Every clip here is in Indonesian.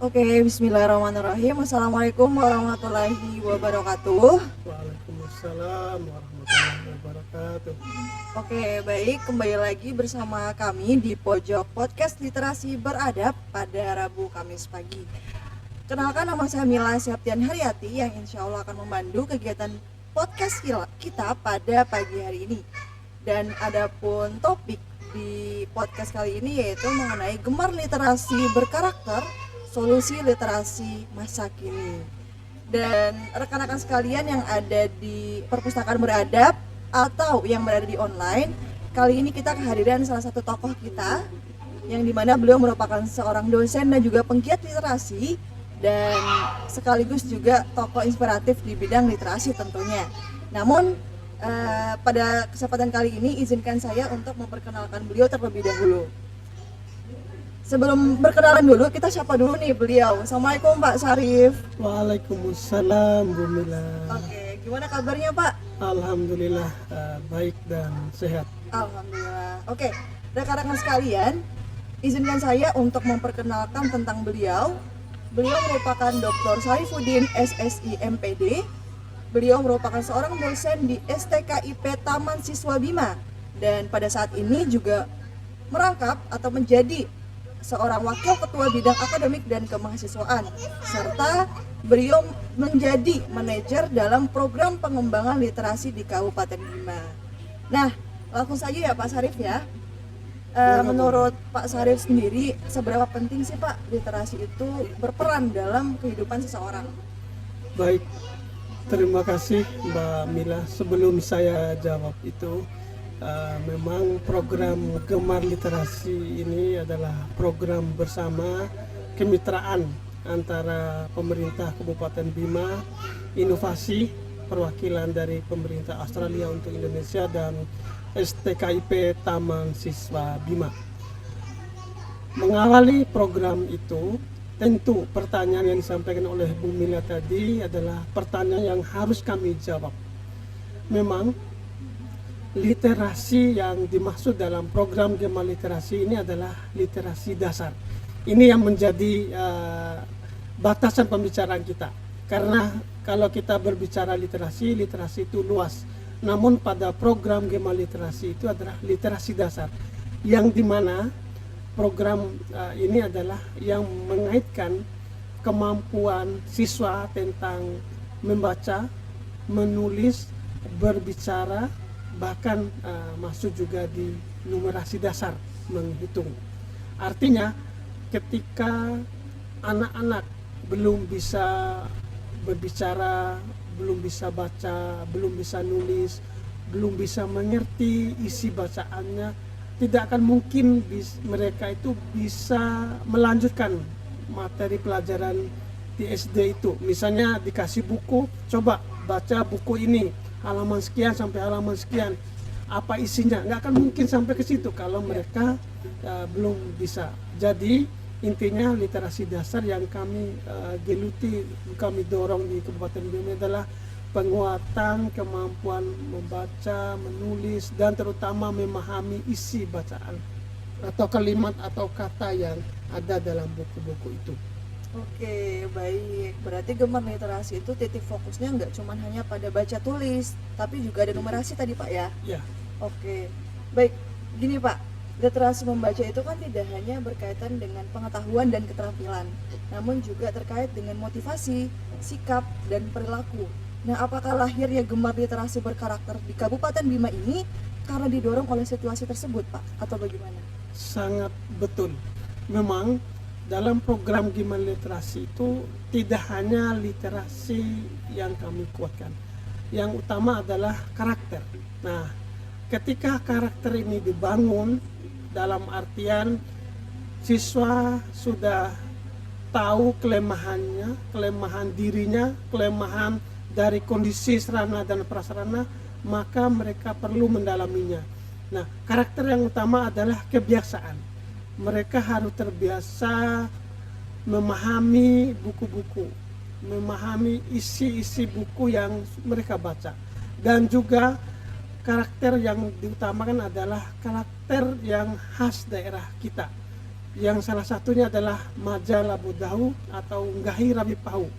Oke, bismillahirrahmanirrahim. Assalamualaikum warahmatullahi wabarakatuh. Waalaikumsalam warahmatullahi wabarakatuh. Oke, baik. Kembali lagi bersama kami di Pojok Podcast Literasi Beradab pada Rabu Kamis pagi. Kenalkan, nama saya Mila Septian Haryati yang insya Allah akan memandu kegiatan podcast kita pada pagi hari ini. Dan adapun topik di podcast kali ini yaitu mengenai gemar literasi berkarakter, solusi literasi masa kini. Dan rekan-rekan sekalian yang ada di perpustakaan beradab atau yang berada di online, kali ini kita kehadiran salah satu tokoh kita yang dimana beliau merupakan seorang dosen dan juga penggiat literasi dan sekaligus juga tokoh inspiratif di bidang literasi tentunya. Namun pada kesempatan kali ini izinkan saya untuk memperkenalkan beliau terlebih dahulu. Sebelum berkenalan dulu, kita sapa dulu nih beliau. Assalamualaikum Pak Syarif. Waalaikumsalam Bu Mila. Oke, gimana kabarnya Pak? Alhamdulillah baik dan sehat. Alhamdulillah. Oke, rekan-rekan sekalian, izinkan saya untuk memperkenalkan tentang beliau. Beliau merupakan Dr. Sarifuddin SSI MPD. Beliau merupakan seorang dosen di STKIP Taman Siswa Bima dan pada saat ini juga merangkap atau menjadi seorang wakil ketua bidang akademik dan kemahasiswaan, serta beliau menjadi manajer dalam program pengembangan literasi di Kabupaten Bima. Nah, langsung saja ya Pak Syarif ya. Menurut Pak Syarif sendiri, seberapa penting sih Pak literasi itu berperan dalam kehidupan seseorang? Baik, terima kasih Mbak Mila. Sebelum saya jawab itu, memang program Gemar Literasi ini adalah program bersama kemitraan antara pemerintah Kabupaten Bima, inovasi perwakilan dari pemerintah Australia untuk Indonesia dan STKIP Taman Siswa Bima. Mengawali program itu, tentu pertanyaan yang disampaikan oleh Bu Mila tadi adalah pertanyaan yang harus kami jawab. Memang literasi yang dimaksud dalam program Gemar Literasi ini adalah literasi dasar. Ini yang menjadi batasan pembicaraan kita. Karena kalau kita berbicara literasi itu luas. Namun pada program Gemar Literasi itu adalah literasi dasar. Yang dimana program ini adalah yang mengaitkan kemampuan siswa tentang membaca, menulis, berbicara, bahkan masuk juga di numerasi dasar menghitung. Artinya ketika anak-anak belum bisa berbicara, belum bisa baca, belum bisa nulis, belum bisa mengerti isi bacaannya, tidak akan mungkin mereka itu bisa melanjutkan materi pelajaran di SD itu. Misalnya dikasih buku, coba baca buku ini halaman sekian sampai halaman sekian, apa isinya, nggak akan mungkin sampai ke situ kalau mereka belum bisa. Jadi intinya literasi dasar yang kami geluti, kami dorong di Kabupaten Bima adalah penguatan kemampuan membaca, menulis, dan terutama memahami isi bacaan atau kalimat atau kata yang ada dalam buku-buku itu. Oke, baik. Berarti gemar literasi itu titik fokusnya nggak cuma hanya pada baca tulis, tapi juga ada numerasi tadi Pak ya? Ya. Oke, baik. Gini Pak, literasi membaca itu kan tidak hanya berkaitan dengan pengetahuan dan keterampilan, namun juga terkait dengan motivasi, sikap, dan perilaku. Nah, apakah lahirnya gemar literasi berkarakter di Kabupaten Bima ini karena didorong oleh situasi tersebut Pak? Atau bagaimana? Sangat betul. Memang dalam program Gemar Literasi itu tidak hanya literasi yang kami kuatkan. Yang utama adalah karakter. Nah, ketika karakter ini dibangun dalam artian siswa sudah tahu kelemahannya, kelemahan dirinya, kelemahan dari kondisi sarana dan prasarana, maka mereka perlu mendalaminya. Nah, karakter yang utama adalah kebiasaan. Mereka harus terbiasa memahami buku-buku, memahami isi-isi buku yang mereka baca. Dan juga karakter yang diutamakan adalah karakter yang khas daerah kita. yang salah satunya adalah majalah Budahu atau Nggahi Rabi Pahu.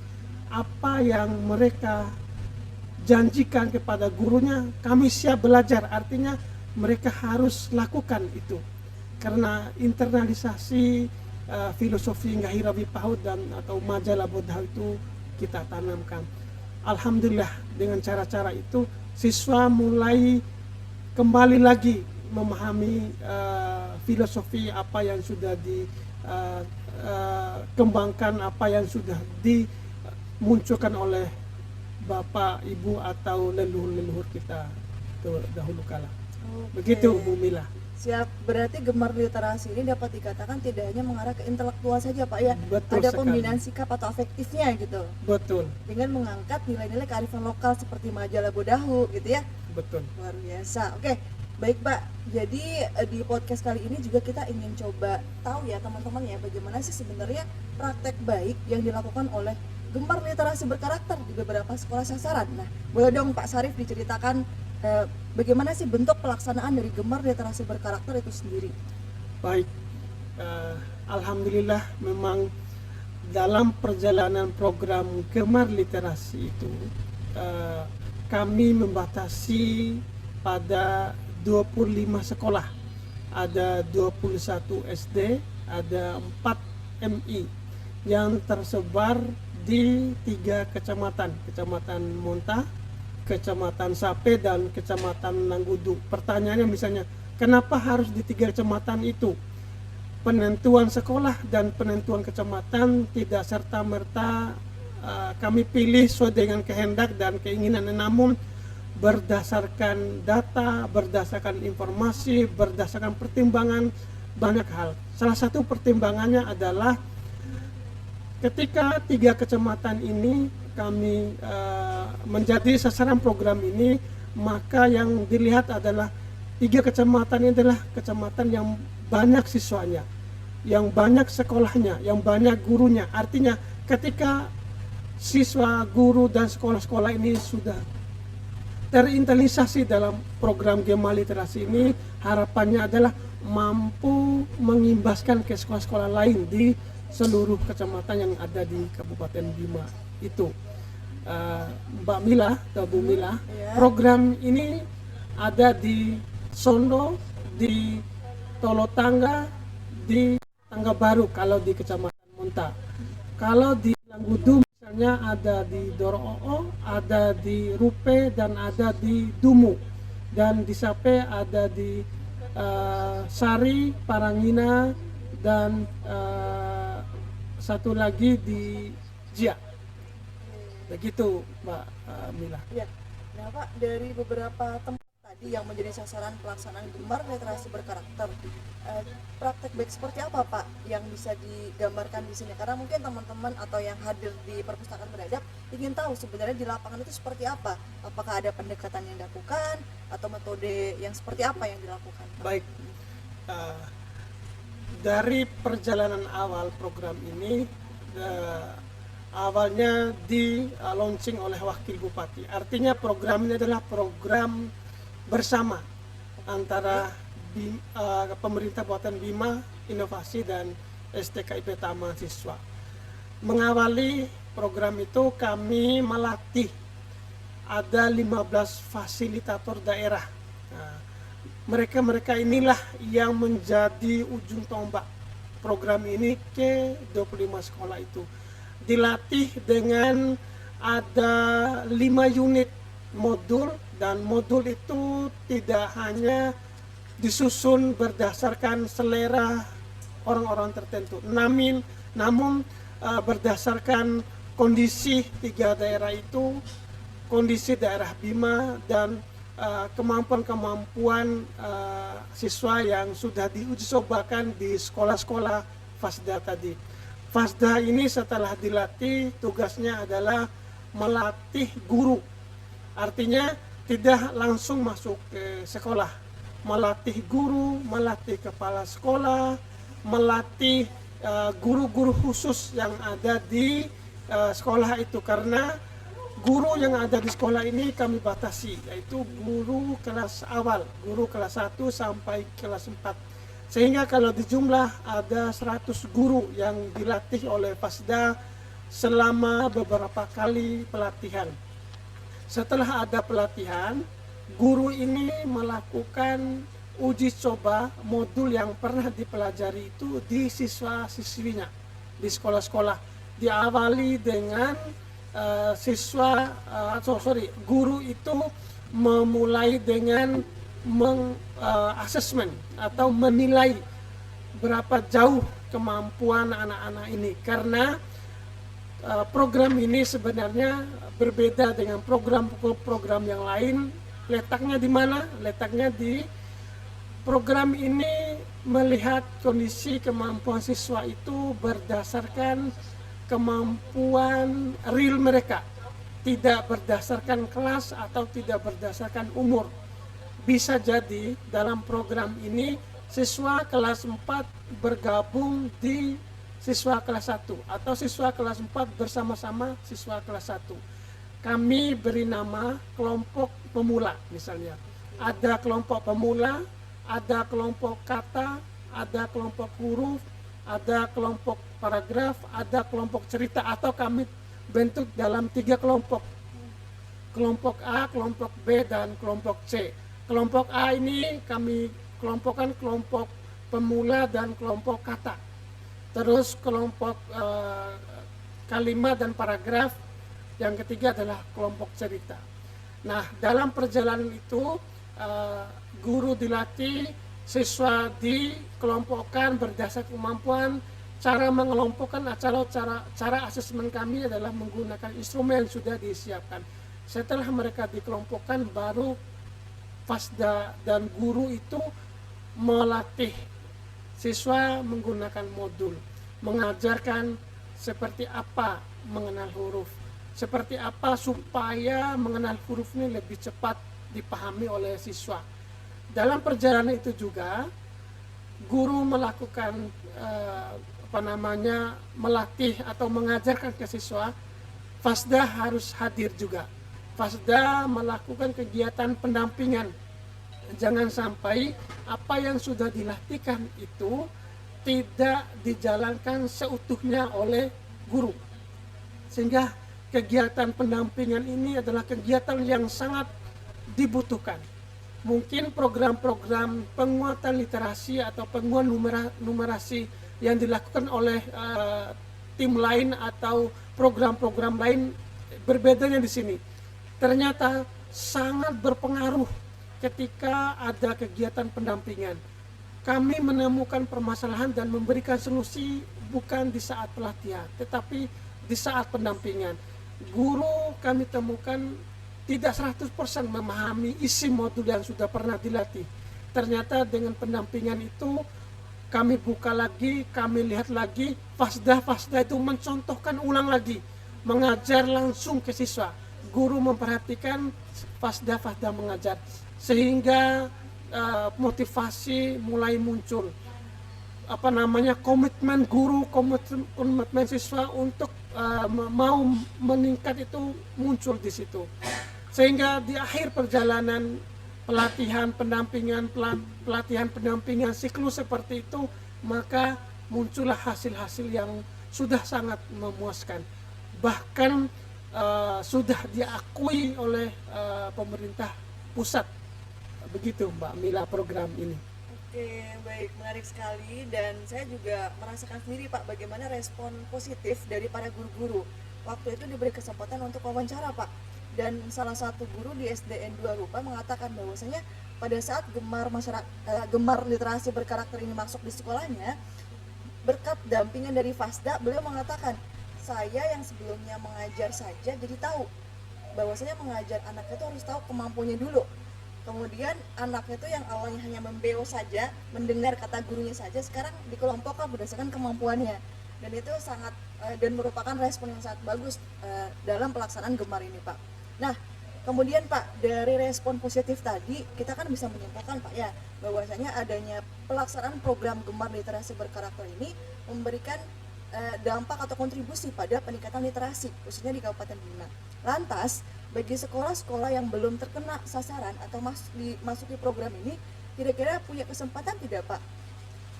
Apa yang mereka janjikan kepada gurunya, kami siap belajar. Artinya mereka harus lakukan itu. Karena internalisasi filosofi Nggahi Rabi Pahu dan atau majalah Budahu itu kita tanamkan. Alhamdulillah dengan cara-cara itu siswa mulai kembali lagi memahami filosofi apa yang sudah dikembangkan, apa yang sudah dimunculkan oleh Bapak, Ibu atau leluhur-leluhur kita dahulu kala. Begitu Bu Mila. Siap, berarti gemar literasi ini dapat dikatakan tidak hanya mengarah ke intelektual saja Pak ya. Betul ada sekali. pembinaan sikap atau afektifnya gitu. Betul, Dengan mengangkat nilai-nilai kearifan lokal seperti majalah Budahu gitu ya. betul. Luar biasa. Oke, baik Pak. Jadi di podcast kali ini juga kita ingin coba tahu ya teman-teman ya bagaimana sih sebenarnya praktek baik yang dilakukan oleh gemar literasi berkarakter di beberapa sekolah sasaran. Nah, boleh dong Pak Sarif diceritakan bagaimana sih bentuk pelaksanaan dari gemar literasi berkarakter itu sendiri? Baik, alhamdulillah memang dalam perjalanan program Gemar Literasi itu kami membatasi pada 25 sekolah. Ada 21 SD, ada 4 MI yang tersebar di 3 kecamatan, Kecamatan Monta, Kecamatan Sape, dan Kecamatan Nanggudu. Pertanyaannya misalnya, kenapa harus di 3 kecamatan itu? Penentuan sekolah dan penentuan kecamatan tidak serta-merta kami pilih sesuai dengan kehendak dan keinginan, namun berdasarkan data, berdasarkan informasi, berdasarkan pertimbangan banyak hal. Salah satu pertimbangannya adalah ketika 3 kecamatan ini kami menjadi sasaran program ini, maka yang dilihat adalah 3 kecamatan ini adalah kecamatan yang banyak siswanya, yang banyak sekolahnya, yang banyak gurunya. Artinya ketika siswa, guru, dan sekolah-sekolah ini sudah terinternalisasi dalam program Gemar Literasi ini, harapannya adalah mampu mengimbaskan ke sekolah-sekolah lain di seluruh kecamatan yang ada di Kabupaten Bima itu. Mbak Mila atau Bu Mila, program ini ada di Sondo, di Tolotangga, di Tangga Baru kalau di Kecamatan Monta. Kalau di Langgudu misalnya ada di Doro-Oo, ada di Rupe, dan ada di Dumu. Dan di Sape ada di Sari, Parangina, dan satu lagi di Jia. Begitu Mbak Mila. Ya. Nah Pak, dari beberapa tempat tadi yang menjadi sasaran pelaksanaan gemar literasi berkarakter, praktek baik seperti apa Pak yang bisa digambarkan di sini? Karena mungkin teman-teman atau yang hadir di perpustakaan beradab ingin tahu sebenarnya di lapangan itu seperti apa. Apakah ada pendekatan yang dilakukan atau metode yang seperti apa yang dilakukan Pak? Baik, dari perjalanan awal program ini awalnya di launching oleh Wakil Bupati. Artinya program ini adalah program bersama antara pemerintah Kabupaten Bima, Inovasi, dan STKIP Taman Siswa. Mengawali program itu kami melatih ada 15 fasilitator daerah. Nah, mereka inilah yang menjadi ujung tombak program ini ke 25 sekolah itu. Dilatih dengan ada 5 unit modul, dan modul itu tidak hanya disusun berdasarkan selera orang-orang tertentu, namun berdasarkan kondisi 3 daerah itu, kondisi daerah Bima, dan kemampuan-kemampuan siswa yang sudah diuji cobakan di sekolah-sekolah Fasda tadi. Fasda ini setelah dilatih, tugasnya adalah melatih guru. Artinya tidak langsung masuk ke sekolah, melatih guru, melatih kepala sekolah, melatih guru-guru khusus yang ada di sekolah itu. Karena guru yang ada di sekolah ini kami batasi, yaitu guru kelas awal, guru kelas 1 sampai kelas 4. Sehingga kalau di jumlah ada 100 guru yang dilatih oleh Fasda selama beberapa kali pelatihan. Setelah ada pelatihan, guru ini melakukan uji coba modul yang pernah dipelajari itu di siswa-siswinya di sekolah-sekolah. Diawali dengan guru itu memulai dengan asesmen atau menilai berapa jauh kemampuan anak-anak ini, karena program ini sebenarnya berbeda dengan program-program yang lain. Letaknya di mana? Letaknya di program ini melihat kondisi kemampuan siswa itu berdasarkan kemampuan real mereka, tidak berdasarkan kelas atau tidak berdasarkan umur. Bisa jadi dalam program ini siswa kelas 4 bergabung di siswa kelas 1 atau siswa kelas 4 bersama-sama siswa kelas 1. Kami beri nama kelompok pemula misalnya. Ada kelompok pemula, ada kelompok kata, ada kelompok huruf, ada kelompok paragraf, ada kelompok cerita, atau kami bentuk dalam 3 kelompok. Kelompok A, kelompok B, dan kelompok C. Kelompok A ini kami kelompokkan kelompok pemula dan kelompok kata. Terus kelompok kalimat dan paragraf, yang ketiga adalah kelompok cerita. Nah, dalam perjalanan itu guru dilatih, siswa dikelompokkan berdasar kemampuan. Cara mengelompokkan cara asesmen kami adalah menggunakan instrumen yang sudah disiapkan. Setelah mereka dikelompokkan, baru Fasda dan guru itu melatih siswa menggunakan modul, mengajarkan seperti apa mengenal huruf, seperti apa supaya mengenal huruf ini lebih cepat dipahami oleh siswa. Dalam perjalanan itu juga guru melakukan melatih atau mengajarkan ke siswa. Fasda harus hadir juga. Fasda melakukan kegiatan pendampingan. Jangan sampai apa yang sudah dilatihkan itu tidak dijalankan seutuhnya oleh guru. Sehingga kegiatan pendampingan ini adalah kegiatan yang sangat dibutuhkan. Mungkin program-program penguatan literasi atau penguatan numerasi yang dilakukan oleh tim lain atau program-program lain, berbedanya di sini. Ternyata sangat berpengaruh ketika ada kegiatan pendampingan. Kami menemukan permasalahan dan memberikan solusi bukan di saat pelatihan, tetapi di saat pendampingan. Guru kami temukan tidak 100% memahami isi modul yang sudah pernah dilatih. Ternyata dengan pendampingan itu kami buka lagi, kami lihat lagi, Fasda itu mencontohkan ulang lagi, mengajar langsung ke siswa. Guru memperhatikan Fasda mengajar, sehingga motivasi mulai muncul. Komitmen guru, komitmen siswa untuk mau meningkat itu muncul di situ. Sehingga di akhir perjalanan pelatihan pendampingan siklus seperti itu, maka muncullah hasil-hasil yang sudah sangat memuaskan. Bahkan sudah diakui oleh pemerintah pusat. Begitu Mbak Mila program ini. Oke, baik, menarik sekali, dan saya juga merasakan sendiri Pak bagaimana respon positif dari para guru-guru. Waktu itu diberi kesempatan untuk wawancara Pak, dan salah satu guru di SDN 2 Rupa mengatakan bahwasanya pada saat gemar literasi berkarakter ini masuk di sekolahnya, berkat dampingan dari Fasda, beliau mengatakan, saya yang sebelumnya mengajar saja jadi tahu bahwasanya mengajar anak itu harus tahu kemampuannya dulu. Kemudian anaknya itu yang awalnya hanya membeo saja, mendengar kata gurunya saja, sekarang dikelompokkan berdasarkan kemampuannya. Dan itu sangat dan merupakan respon yang sangat bagus dalam pelaksanaan gemar ini Pak. Nah, kemudian Pak, dari respon positif tadi kita kan bisa menyimpulkan Pak ya, bahwasanya adanya pelaksanaan program gemar literasi berkarakter ini memberikan dampak atau kontribusi pada peningkatan literasi khususnya di Kabupaten Bima. Lantas, bagi sekolah-sekolah yang belum terkena sasaran atau masuk di program ini, kira-kira punya kesempatan tidak Pak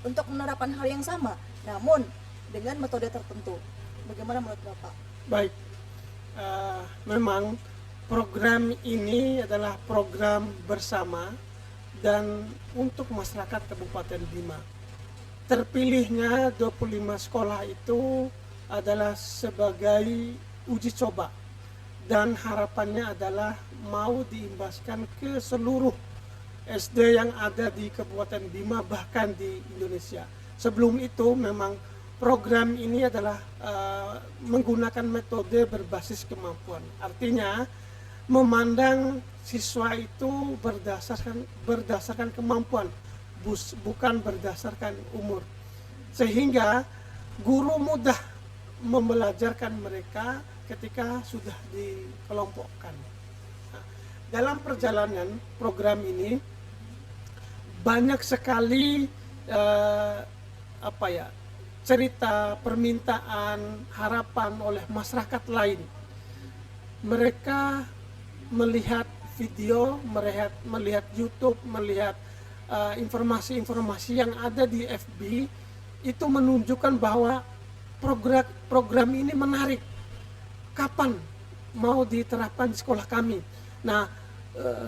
untuk menerapkan hal yang sama, namun dengan metode tertentu. Bagaimana menurut Bapak? Baik, memang program ini adalah program bersama dan untuk masyarakat Kabupaten Bima. Terpilihnya 25 sekolah itu adalah sebagai uji coba dan harapannya adalah mau diimbaskan ke seluruh SD yang ada di Kabupaten Bima bahkan di Indonesia. Sebelum itu memang program ini adalah menggunakan metode berbasis kemampuan. Artinya memandang siswa itu berdasarkan kemampuan, bukan berdasarkan umur. Sehingga guru mudah membelajarkan mereka ketika sudah dikelompokkan. Nah, dalam perjalanan program ini banyak sekali cerita, permintaan, harapan oleh masyarakat lain. Mereka melihat video, melihat YouTube, melihat informasi-informasi yang ada di FB, itu menunjukkan bahwa program ini menarik. Kapan mau diterapkan di sekolah kami? Nah,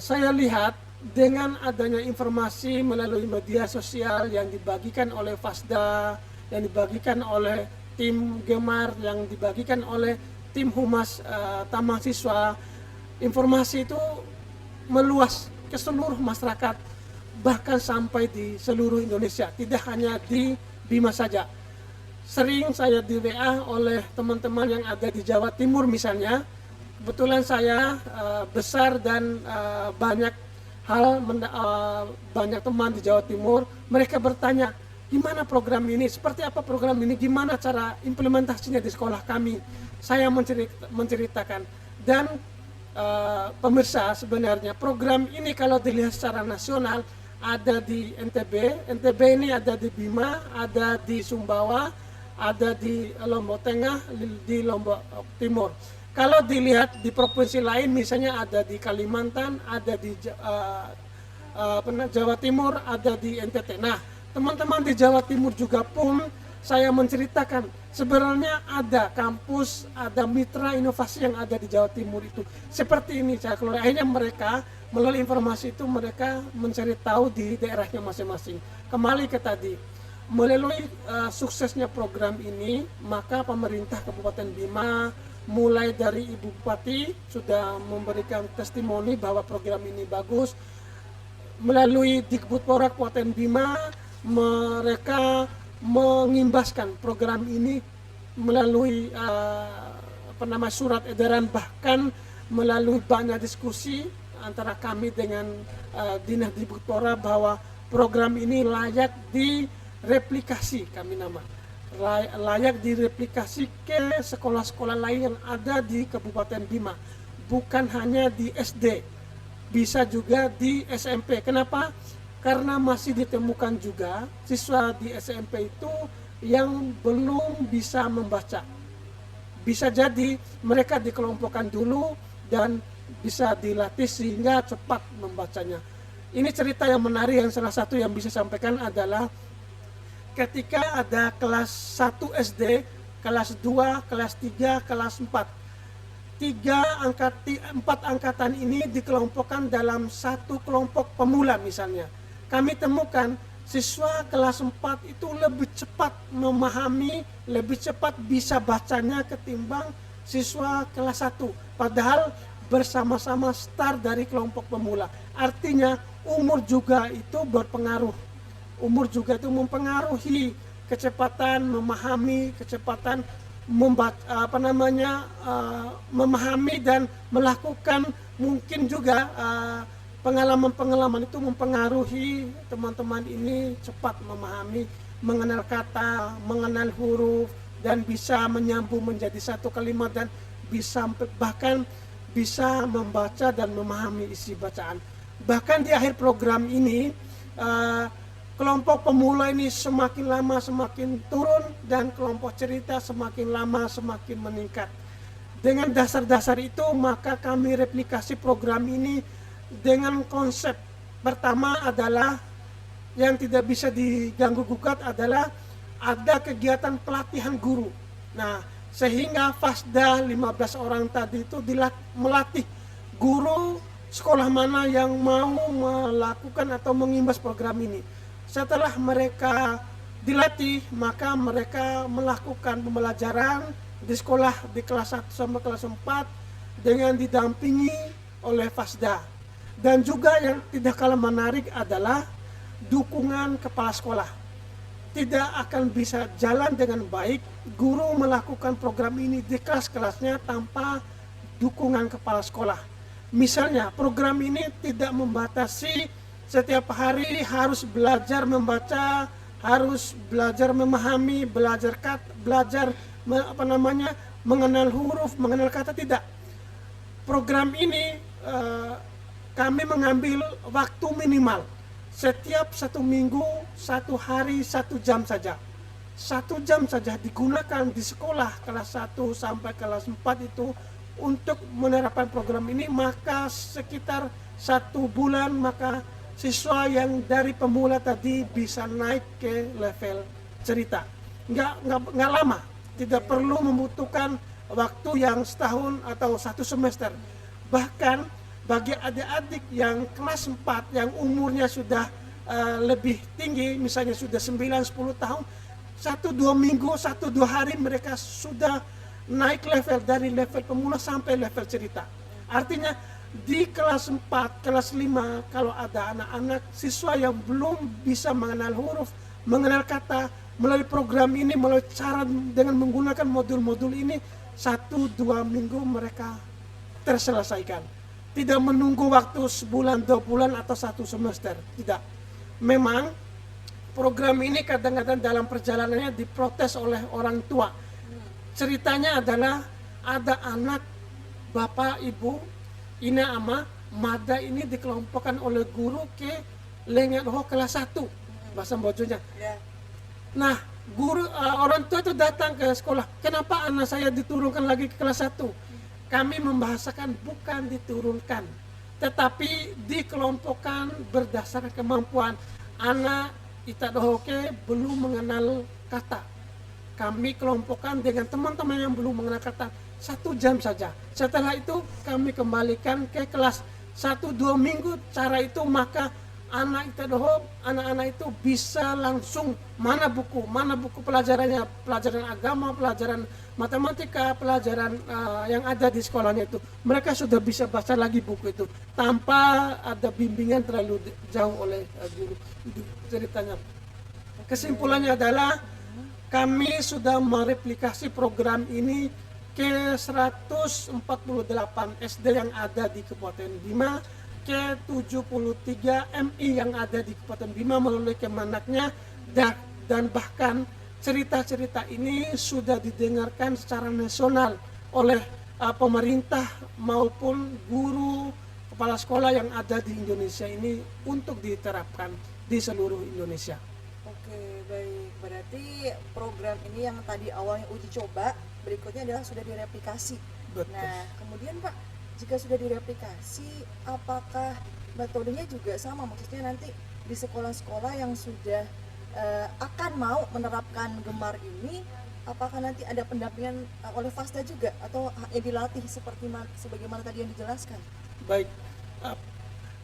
saya lihat dengan adanya informasi melalui media sosial yang dibagikan oleh Fasda, yang dibagikan oleh tim Gemar, yang dibagikan oleh tim Humas Taman Siswa, informasi itu meluas ke seluruh masyarakat, bahkan sampai di seluruh Indonesia, tidak hanya di Bima saja. Sering saya di WA oleh teman-teman yang ada di Jawa Timur misalnya. Kebetulan saya besar dan banyak teman di Jawa Timur. Mereka bertanya, gimana program ini, seperti apa program ini, gimana cara implementasinya di sekolah kami. Saya menceritakan. Dan pemirsa, sebenarnya program ini kalau dilihat secara nasional ada di NTB ini ada di Bima, ada di Sumbawa, ada di Lombok Tengah, di Lombok Timur. Kalau dilihat di provinsi lain, misalnya ada di Kalimantan, ada di Jawa Timur, ada di NTT. Nah, teman-teman di Jawa Timur juga pun saya menceritakan, sebenarnya ada kampus, ada mitra inovasi yang ada di Jawa Timur itu. Seperti ini, saya keluar. Akhirnya mereka melalui informasi itu mereka mencari tahu di daerahnya masing-masing. Kembali ke tadi, melalui suksesnya program ini, maka pemerintah Kabupaten Bima mulai dari Ibu Bupati sudah memberikan testimoni bahwa program ini bagus. Melalui Dikbudpora Kabupaten Bima, mereka mengimbaskan program ini melalui surat edaran, bahkan melalui banyak diskusi antara kami dengan Dinas Dikbudpora bahwa program ini layak direplikasi, layak direplikasi ke sekolah-sekolah lain yang ada di Kabupaten Bima, bukan hanya di SD, bisa juga di SMP. Kenapa? Karena masih ditemukan juga siswa di SMP itu yang belum bisa membaca. Bisa jadi mereka dikelompokkan dulu dan bisa dilatih sehingga cepat membacanya. Ini cerita yang menarik, yang salah satu yang bisa sampaikan adalah ketika ada kelas 1 SD, kelas 2, kelas 3, kelas 4. 4 angkatan ini dikelompokkan dalam satu kelompok pemula misalnya. Kami temukan siswa kelas 4 itu lebih cepat memahami, lebih cepat bisa bacanya ketimbang siswa kelas 1. Padahal bersama-sama start dari kelompok pemula. Artinya umur juga itu berpengaruh. Umur juga itu mempengaruhi kecepatan memahami, kecepatan memahami dan melakukan. Mungkin juga pengalaman-pengalaman itu mempengaruhi teman-teman ini cepat memahami, mengenal kata, mengenal huruf, dan bisa menyambung menjadi satu kalimat dan bahkan bisa membaca dan memahami isi bacaan. Bahkan di akhir program ini kelompok pemula ini semakin lama semakin turun dan kelompok cerita semakin lama semakin meningkat. Dengan dasar-dasar itu maka kami replikasi program ini dengan konsep pertama adalah yang tidak bisa diganggu gugat adalah ada kegiatan pelatihan guru. Nah, sehingga Fasda 15 orang tadi itu melatih guru sekolah mana yang mau melakukan atau mengimbas program ini. Setelah mereka dilatih, maka mereka melakukan pembelajaran di sekolah di kelas 1 sampai kelas 4 dengan didampingi oleh Fasda. Dan juga yang tidak kalah menarik adalah dukungan kepala sekolah. Tidak akan bisa jalan dengan baik guru melakukan program ini di kelas-kelasnya tanpa dukungan kepala sekolah. Misalnya, program ini tidak membatasi setiap hari harus belajar membaca, harus belajar memahami, belajar mengenal huruf, mengenal kata, tidak. Program ini kami mengambil waktu minimal setiap 1 minggu, 1 hari, 1 jam saja. 1 jam saja digunakan di sekolah kelas 1 sampai kelas 4 itu untuk menerapkan program ini, maka sekitar 1 bulan maka siswa yang dari pemula tadi bisa naik ke level cerita. Nggak lama, tidak perlu membutuhkan waktu yang setahun atau 1 semester. Bahkan bagi adik-adik yang kelas 4 yang umurnya sudah lebih tinggi, misalnya sudah 9-10 tahun, 1-2 minggu, 1-2 hari mereka sudah naik level dari level pemula sampai level cerita. Artinya di kelas 4, kelas 5 kalau ada anak-anak siswa yang belum bisa mengenal huruf, mengenal kata, melalui program ini, melalui cara dengan menggunakan modul-modul ini, 1-2 minggu mereka terselesaikan. Tidak menunggu waktu sebulan, 2 bulan, atau 1 semester. Tidak. Memang program ini kadang-kadang dalam perjalanannya diprotes oleh orang tua. Ceritanya adalah ada anak, bapak, ibu, ina ama, mada ini dikelompokkan oleh guru ke lengan kelas 1. Bahasa Bojonya. Nah, orang tua itu datang ke sekolah. Kenapa anak saya diturunkan lagi ke kelas 1? Kami membahasakan bukan diturunkan, tetapi dikelompokkan berdasarkan kemampuan. Anak itadohoke belum mengenal kata. Kami kelompokkan dengan teman-teman yang belum mengenal kata 1 jam saja. Setelah itu kami kembalikan ke kelas 1-2 minggu. Cara itu maka anak-anak itu bisa langsung mana buku pelajarannya, pelajaran agama, pelajaran matematika, pelajaran yang ada di sekolahnya itu. Mereka sudah bisa baca lagi buku itu tanpa ada bimbingan terlalu jauh oleh guru. Ceritanya. Kesimpulannya adalah kami sudah mereplikasi program ini ke 148 SD yang ada di Kabupaten Bima, ke 73 MI yang ada di Kabupaten Bima melalui Kemenaknya, dan bahkan cerita-cerita ini sudah didengarkan secara nasional oleh pemerintah maupun guru kepala sekolah yang ada di Indonesia ini untuk diterapkan di seluruh Indonesia. Oke, baik. Berarti program ini yang tadi awalnya uji coba, berikutnya adalah sudah direplikasi. Betul. Nah, kemudian Pak, jika sudah direplikasi, apakah metodenya juga sama? Maksudnya nanti di sekolah-sekolah yang sudah akan mau menerapkan Gemar ini, apakah nanti ada pendampingan oleh Fasda juga atau hanya dilatih sebagaimana tadi yang dijelaskan? Baik,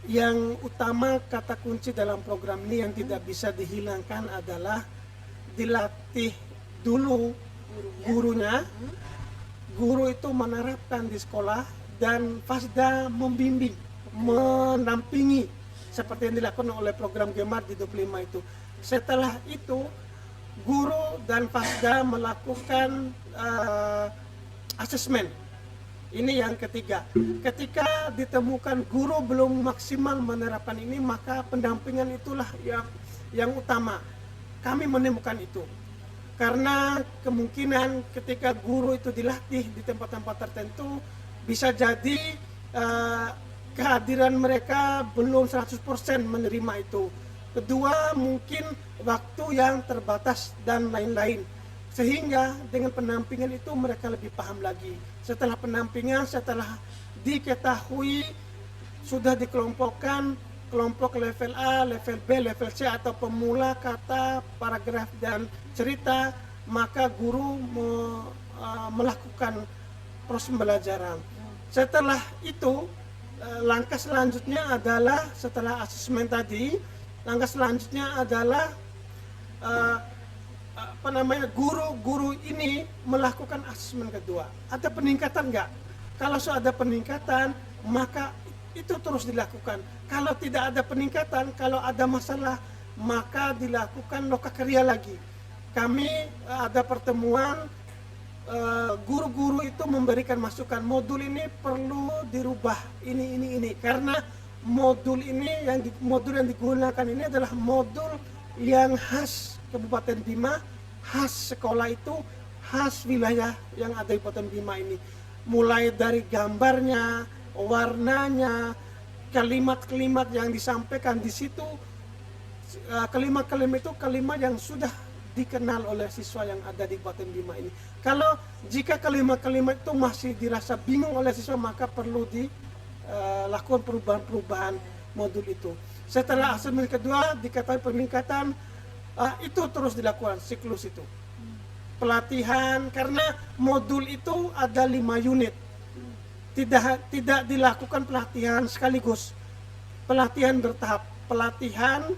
yang utama kata kunci dalam program ini yang tidak bisa dihilangkan adalah dilatih dulu gurunya. Guru itu menerapkan di sekolah dan Fasda membimbing, mendampingi seperti yang dilakukan oleh program Gemar di 25 itu. Setelah itu guru dan Fasda melakukan asesmen. Ini yang ketiga. Ketika ditemukan guru belum maksimal menerapkan ini, maka pendampingan itulah yang utama. Kami menemukan itu. Karena kemungkinan ketika guru itu dilatih di tempat-tempat tertentu, bisa jadi kehadiran mereka belum 100% menerima itu. Kedua, mungkin waktu yang terbatas dan lain-lain. Sehingga dengan pendampingan itu mereka lebih paham lagi. Setelah pendampingan, setelah diketahui, sudah dikelompokkan, kelompok level A, level B, level C atau pemula, kata, paragraf dan cerita, maka guru melakukan proses pembelajaran. Setelah itu langkah selanjutnya adalah setelah asesmen tadi, langkah selanjutnya adalah guru-guru ini melakukan asesmen kedua. Ada peningkatan nggak? Kalau sudah ada peningkatan, maka itu terus dilakukan. Kalau tidak ada peningkatan, kalau ada masalah, maka dilakukan lokakarya lagi. Kami ada pertemuan, guru-guru itu memberikan masukan, modul ini perlu dirubah, ini. Karena modul yang digunakan ini adalah modul yang khas Kabupaten Bima, khas sekolah itu, khas wilayah yang ada di Kabupaten Bima ini. Mulai dari gambarnya, warnanya, kalimat-kalimat yang disampaikan di situ, kalimat-kalimat itu kalimat yang sudah dikenal oleh siswa yang ada di Kabupaten Bima ini. Kalau jika kalimat-kalimat itu masih dirasa bingung oleh siswa, maka perlu dilakukan perubahan-perubahan modul itu. Setelah asesmen kedua dikatakan peningkatan, itu terus dilakukan siklus itu. Pelatihan, karena modul itu ada 5 unit. Tidak dilakukan pelatihan sekaligus. Pelatihan bertahap. Pelatihan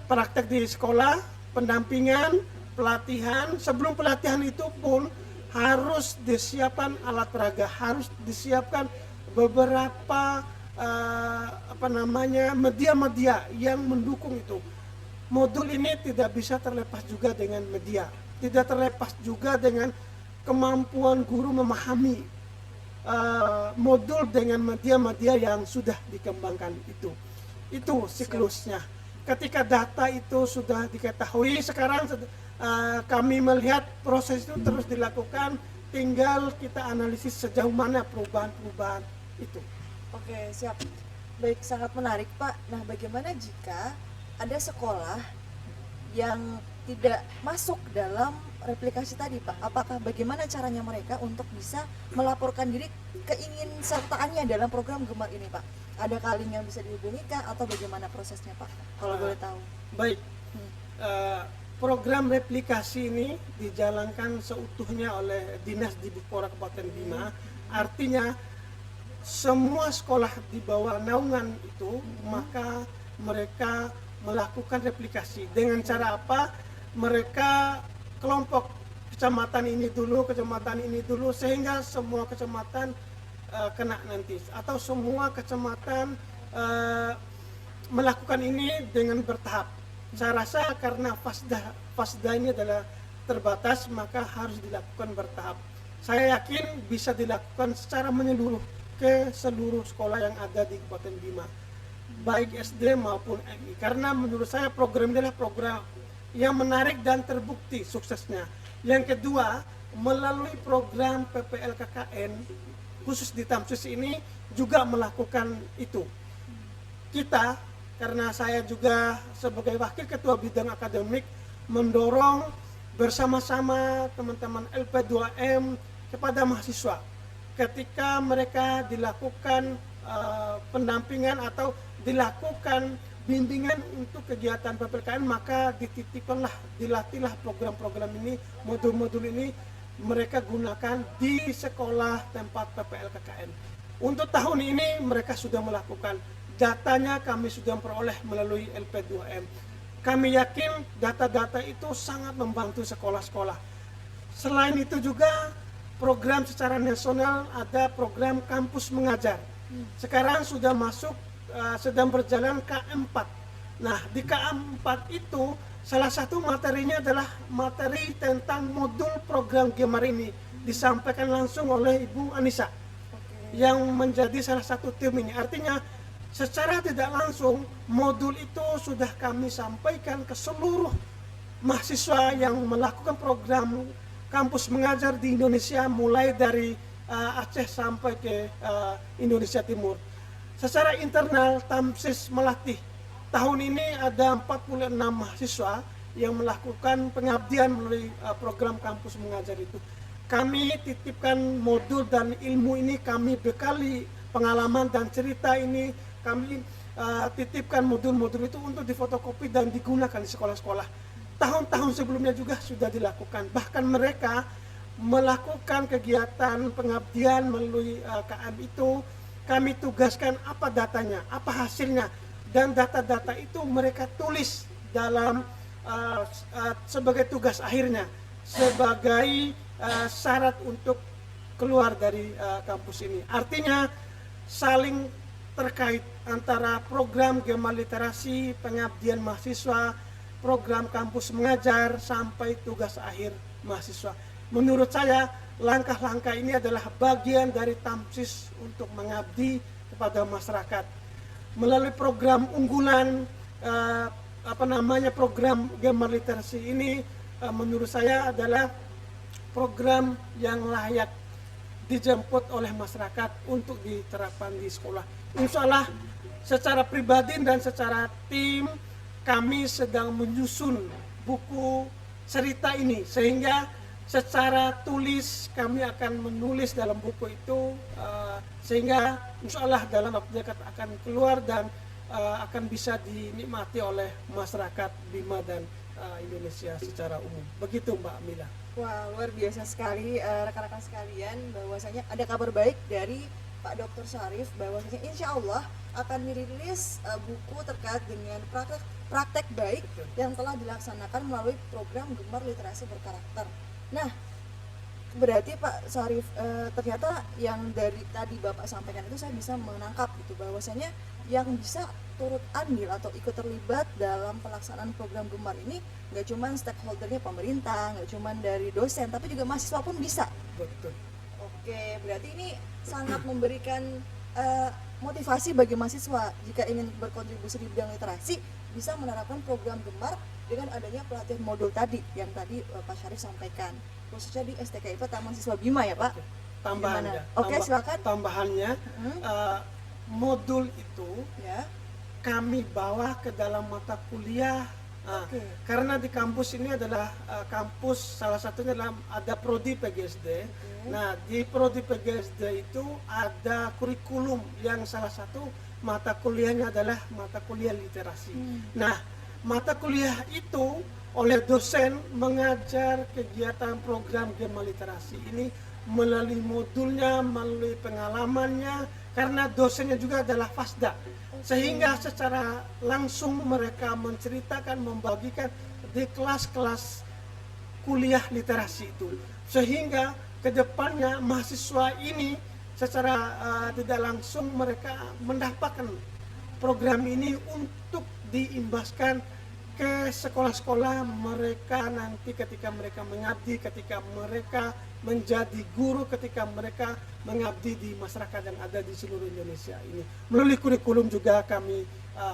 praktek di sekolah, pendampingan, pelatihan. Sebelum pelatihan itu pun harus disiapkan alat peraga, harus disiapkan beberapa media-media yang mendukung itu. Modul ini tidak bisa terlepas juga dengan media, tidak terlepas juga dengan kemampuan guru memahami modul dengan media-media yang sudah dikembangkan itu. Itu siklusnya. Ketika data itu sudah diketahui, sekarang kami melihat proses itu terus dilakukan, tinggal kita analisis sejauh mana perubahan-perubahan itu. Oke, siap. Baik, sangat menarik Pak. Nah, bagaimana jika ada sekolah yang tidak masuk dalam replikasi tadi Pak? Apakah bagaimana caranya mereka untuk bisa melaporkan diri keingin-sertaannya dalam program Gemar ini Pak? Ada kaleng yang bisa dihubungi kah atau bagaimana prosesnya Pak? Kalau boleh tahu. Baik, program replikasi ini dijalankan seutuhnya oleh Dinas Dibukpora Kabupaten Bima. Artinya semua sekolah di bawah naungan itu, maka mereka melakukan replikasi. Dengan cara apa? Mereka kelompok kecamatan ini dulu, sehingga semua kecamatan kena nanti, atau semua kecamatan melakukan ini dengan bertahap. Saya rasa karena fasda ini adalah terbatas, maka harus dilakukan bertahap. Saya yakin bisa dilakukan secara menyeluruh ke seluruh sekolah yang ada di Kabupaten Bima, baik SD maupun MI. Karena menurut saya program ini adalah program yang menarik dan terbukti suksesnya. Yang kedua, melalui program PPLKKN khusus di Tamsis ini juga melakukan itu. Kita, karena saya juga sebagai wakil ketua bidang akademik, mendorong bersama-sama teman-teman LP2M kepada mahasiswa ketika mereka dilakukan pendampingan atau dilakukan bimbingan untuk kegiatan PPLKN, maka dilatihlah program-program ini, modul-modul ini mereka gunakan di sekolah tempat PPLKKN. Untuk tahun ini mereka sudah melakukan, datanya kami sudah peroleh melalui LP2M. Kami yakin data-data itu sangat membantu sekolah-sekolah. Selain itu juga program secara nasional ada program kampus mengajar. Sekarang sudah masuk, sedang berjalan KM4. Nah, di KM4 itu salah satu materinya adalah materi tentang modul program Gemar ini, disampaikan langsung oleh Ibu Anissa yang menjadi salah satu tim ini. Artinya secara tidak langsung modul itu sudah kami sampaikan ke seluruh mahasiswa yang melakukan program kampus mengajar di Indonesia, mulai dari Aceh sampai ke Indonesia Timur. Secara internal Tamsis melatih. Tahun ini ada 46 mahasiswa yang melakukan pengabdian melalui program kampus mengajar itu. Kami titipkan modul dan ilmu ini, kami bekali pengalaman dan cerita ini, kami titipkan modul-modul itu untuk difotokopi dan digunakan di sekolah-sekolah. Tahun-tahun sebelumnya juga sudah dilakukan. Bahkan mereka melakukan kegiatan pengabdian melalui KM itu. Kami tugaskan apa datanya, apa hasilnya, dan data-data itu mereka tulis dalam sebagai tugas akhirnya, sebagai syarat untuk keluar dari kampus ini. Artinya saling terkait antara program Gema Literasi, pengabdian mahasiswa, program kampus mengajar, sampai tugas akhir mahasiswa. Menurut saya langkah-langkah ini adalah bagian dari Tamsis untuk mengabdi kepada masyarakat. Melalui program unggulan program Gema Literasi ini menurut saya adalah program yang layak dijemput oleh masyarakat untuk diterapkan di sekolah. Insya Allah secara pribadi dan secara tim kami sedang menyusun buku cerita ini, sehingga secara tulis kami akan menulis dalam buku itu, sehingga insya Allah dalam waktu dekat akan keluar dan akan bisa dinikmati oleh masyarakat Bima dan Indonesia secara umum. Begitu Mbak Mila. Wah, luar biasa sekali rekan-rekan sekalian, bahwasanya ada kabar baik dari Pak Dr. Syarif, bahwasanya insya Allah akan dirilis buku terkait dengan praktek baik yang telah dilaksanakan melalui program Gemar Literasi Berkarakter. Nah, berarti Pak Syarif, ternyata yang dari tadi Bapak sampaikan itu saya bisa menangkap gitu, bahwasanya yang bisa turut andil atau ikut terlibat dalam pelaksanaan program Gemar ini nggak cuma stakeholdernya pemerintah, nggak cuma dari dosen, tapi juga mahasiswa pun bisa. Betul. Oke, berarti ini sangat memberikan motivasi bagi mahasiswa jika ingin berkontribusi di bidang literasi, bisa menerapkan program Gemar dengan adanya pelatihan modul tadi yang tadi Pak Syarif sampaikan, khususnya di STKIP Taman Siswa Bima ya Pak. Tambahannya, Oke, silakan. Tambahannya modul itu Ya. kami bawa ke dalam mata kuliah. Oke. Karena di kampus ini adalah kampus, salah satunya adalah ada prodi PGSD. Nah, di prodi PGSD itu ada kurikulum yang salah satu mata kuliahnya adalah mata kuliah literasi. Nah, mata kuliah itu oleh dosen mengajar kegiatan program Gema Literasi ini melalui modulnya, melalui pengalamannya, karena dosennya juga adalah FASDA. Sehingga secara langsung mereka menceritakan, membagikan di kelas-kelas kuliah literasi itu. Sehingga kedepannya mahasiswa ini secara tidak langsung mereka mendapatkan program ini untuk diimbaskan ke sekolah-sekolah mereka nanti ketika mereka mengabdi, ketika mereka menjadi guru, ketika mereka mengabdi di masyarakat yang ada di seluruh Indonesia ini. Melalui kurikulum juga kami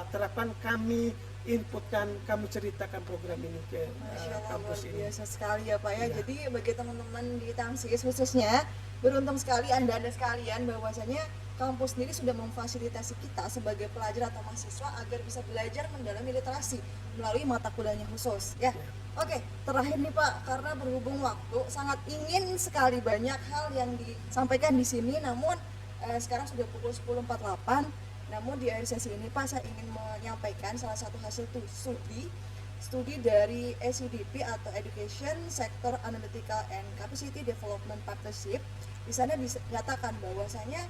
terapkan, kami inputkan, kami ceritakan program ini ke kampus ini. Biasa sekali ya Pak ya. Jadi bagi teman-teman di Tamsis khususnya, beruntung sekali Anda sekalian bahwasanya kampus sendiri sudah memfasilitasi kita sebagai pelajar atau mahasiswa agar bisa belajar mendalami literasi melalui mata kuliahnya khusus ya. Oke, terakhir nih Pak, karena berhubung waktu sangat ingin sekali banyak hal yang disampaikan di sini, namun sekarang sudah pukul 10.48. Namun di akhir sesi ini Pak, saya ingin menyampaikan salah satu hasil studi dari ECDP atau Education Sector Analytical and Capacity Development Partnership. Di sana dinyatakan bahwasanya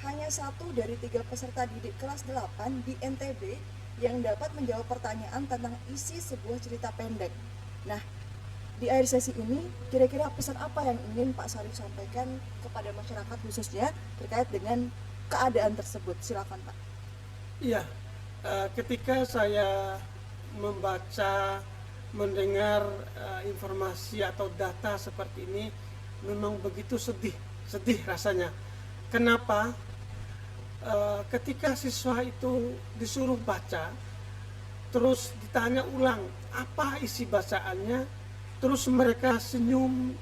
hanya 1 dari 3 peserta didik kelas 8 di NTB yang dapat menjawab pertanyaan tentang isi sebuah cerita pendek. Nah, di akhir sesi ini kira-kira pesan apa yang ingin Pak Syarif sampaikan kepada masyarakat khususnya terkait dengan keadaan tersebut? Silakan Pak. Iya, ketika saya membaca, mendengar informasi atau data seperti ini, memang begitu sedih rasanya. Kenapa? Ketika siswa itu disuruh baca, terus ditanya ulang apa isi bacaannya, terus mereka senyum,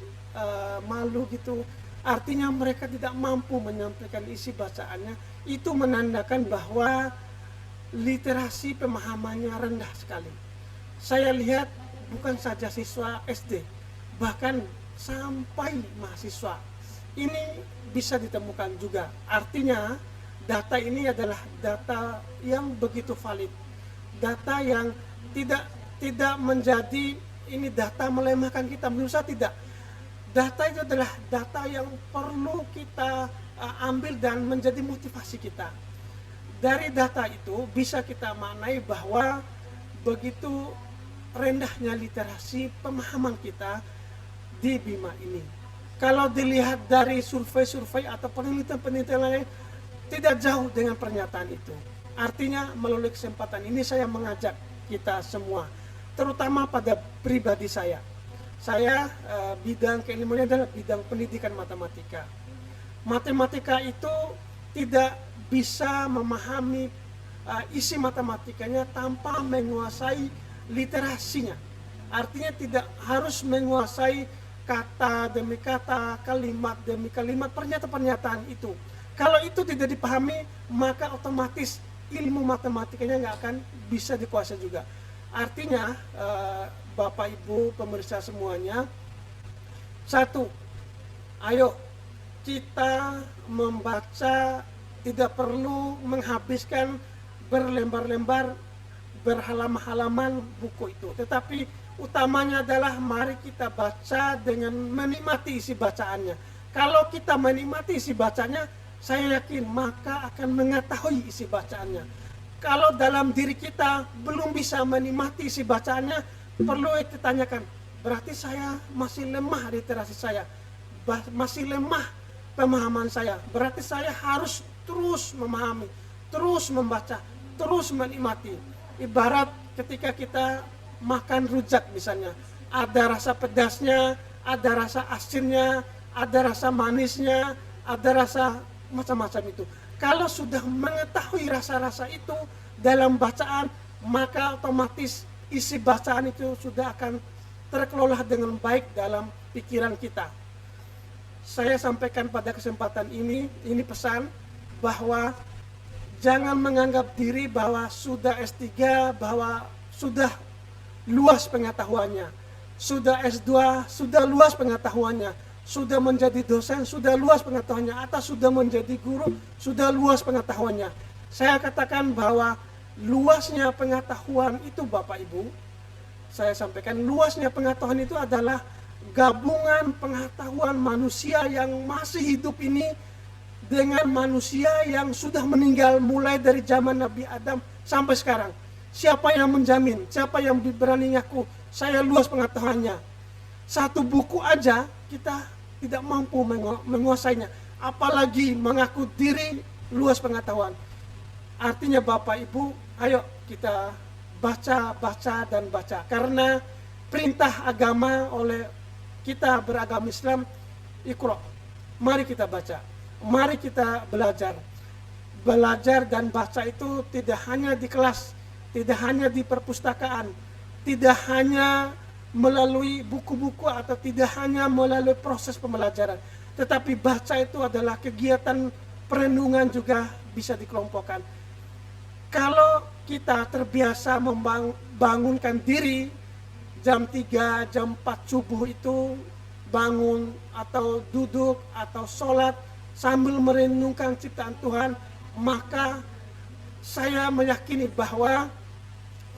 malu gitu. Artinya mereka tidak mampu menyampaikan isi bacaannya. Itu menandakan bahwa literasi pemahamannya rendah sekali. Saya lihat bukan saja siswa SD, bahkan sampai mahasiswa ini bisa ditemukan juga. Artinya data ini adalah data yang begitu valid, data yang tidak menjadi ini data melemahkan kita. Menurut saya tidak. Data itu adalah data yang perlu kita ambil dan menjadi motivasi kita. Dari data itu bisa kita maknai bahwa begitu rendahnya literasi pemahaman kita di Bima ini. Kalau dilihat dari survei-survei atau penelitian-penelitian lain, tidak jauh dengan pernyataan itu. Artinya melalui kesempatan ini saya mengajak kita semua, terutama pada pribadi saya. Saya bidang keilmuannya adalah bidang pendidikan matematika. Matematika itu tidak bisa memahami isi matematikanya tanpa menguasai literasinya. Artinya tidak harus menguasai kata demi kata, kalimat demi kalimat, pernyataan-pernyataan itu. Kalau itu tidak dipahami, maka otomatis ilmu matematikanya nggak akan bisa dikuasai juga. Artinya Bapak Ibu pemirsa semuanya, satu, ayo kita membaca tidak perlu menghabiskan berlembar-lembar, berhalaman-halaman buku itu. Tetapi utamanya adalah mari kita baca dengan menikmati isi bacaannya. Kalau kita menikmati isi bacanya, saya yakin maka akan mengetahui isi bacaannya. Kalau dalam diri kita belum bisa menikmati isi bacaannya, perlu ditanyakan, berarti saya masih lemah literasi saya, masih lemah pemahaman saya. Berarti saya harus terus memahami, terus membaca, terus menikmati. Ibarat ketika kita makan rujak misalnya, ada rasa pedasnya, ada rasa asinnya, ada rasa manisnya, ada rasa macam-macam itu. Kalau sudah mengetahui rasa-rasa itu dalam bacaan, maka otomatis isi bacaan itu sudah akan terkelola dengan baik dalam pikiran kita. Saya sampaikan pada kesempatan ini pesan bahwa jangan menganggap diri bahwa sudah S3, bahwa sudah luas pengetahuannya, sudah S2, sudah luas pengetahuannya, sudah menjadi dosen, sudah luas pengetahuannya, atau sudah menjadi guru, sudah luas pengetahuannya. Saya katakan bahwa luasnya pengetahuan itu Bapak Ibu, saya sampaikan luasnya pengetahuan itu adalah gabungan pengetahuan manusia yang masih hidup ini dengan manusia yang sudah meninggal mulai dari zaman Nabi Adam sampai sekarang. Siapa yang menjamin, siapa yang berani ngaku saya luas pengetahuannya? Satu buku aja kita tidak mampu menguasainya, apalagi mengaku diri luas pengetahuan. Artinya Bapak Ibu, ayo kita baca dan baca, karena perintah agama oleh kita beragama Islam, Iqra, mari kita baca, mari kita belajar. Belajar dan baca itu tidak hanya di kelas, tidak hanya di perpustakaan, tidak hanya melalui buku-buku atau tidak hanya melalui proses pembelajaran, tetapi baca itu adalah kegiatan perenungan juga bisa dikelompokkan. Kalau kita terbiasa membangunkan diri jam 3, jam 4 subuh itu bangun atau duduk atau sholat sambil merenungkan ciptaan Tuhan, maka saya meyakini bahwa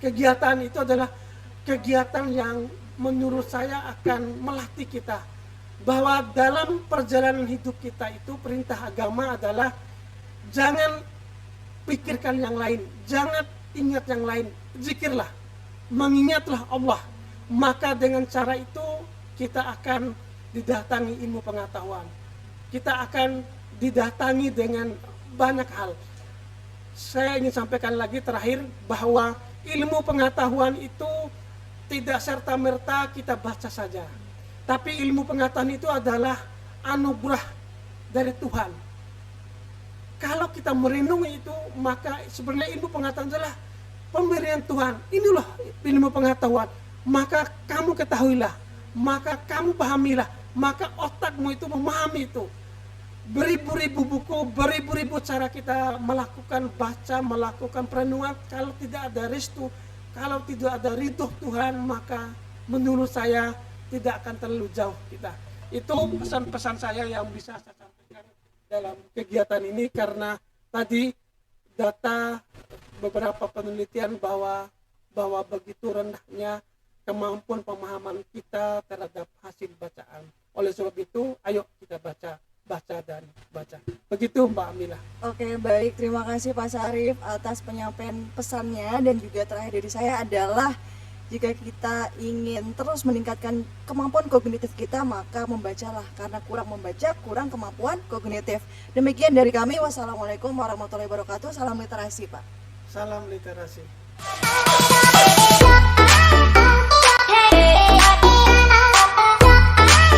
kegiatan itu adalah kegiatan yang menurut saya akan melatih kita, bahwa dalam perjalanan hidup kita itu perintah agama adalah jangan pikirkan yang lain, jangan ingat yang lain, zikirlah, mengingatlah Allah. Maka dengan cara itu kita akan didatangi ilmu pengetahuan, kita akan didatangi dengan banyak hal. Saya ingin sampaikan lagi terakhir bahwa ilmu pengetahuan itu tidak serta-merta kita baca saja, tapi ilmu pengetahuan itu adalah anugerah dari Tuhan. Kalau kita merenungi itu, maka sebenarnya ilmu pengetahuan adalah pemberian Tuhan. Inilah ilmu pengetahuan. Maka kamu ketahuilah, maka kamu pahamilah, maka otakmu itu memahami itu. Beribu-ribu buku, beribu-ribu cara kita melakukan baca, melakukan perenungan. Kalau tidak ada restu, kalau tidak ada ridho Tuhan, maka menurut saya tidak akan terlalu jauh kita. Itu pesan-pesan saya yang bisa saya sampaikan dalam kegiatan ini, karena tadi data beberapa penelitian bahwa begitu rendahnya kemampuan pemahaman kita terhadap hasil bacaan. Oleh sebab itu, ayo kita baca dan baca. Begitu Mbak Amila. Oke, baik. Terima kasih Pak Syarif atas penyampaian pesannya, dan juga terakhir dari saya adalah jika kita ingin terus meningkatkan kemampuan kognitif kita, maka membacalah, karena kurang membaca kurang kemampuan kognitif. Demikian dari kami. Wassalamualaikum warahmatullahi wabarakatuh. Salam literasi, Pak. Salam literasi.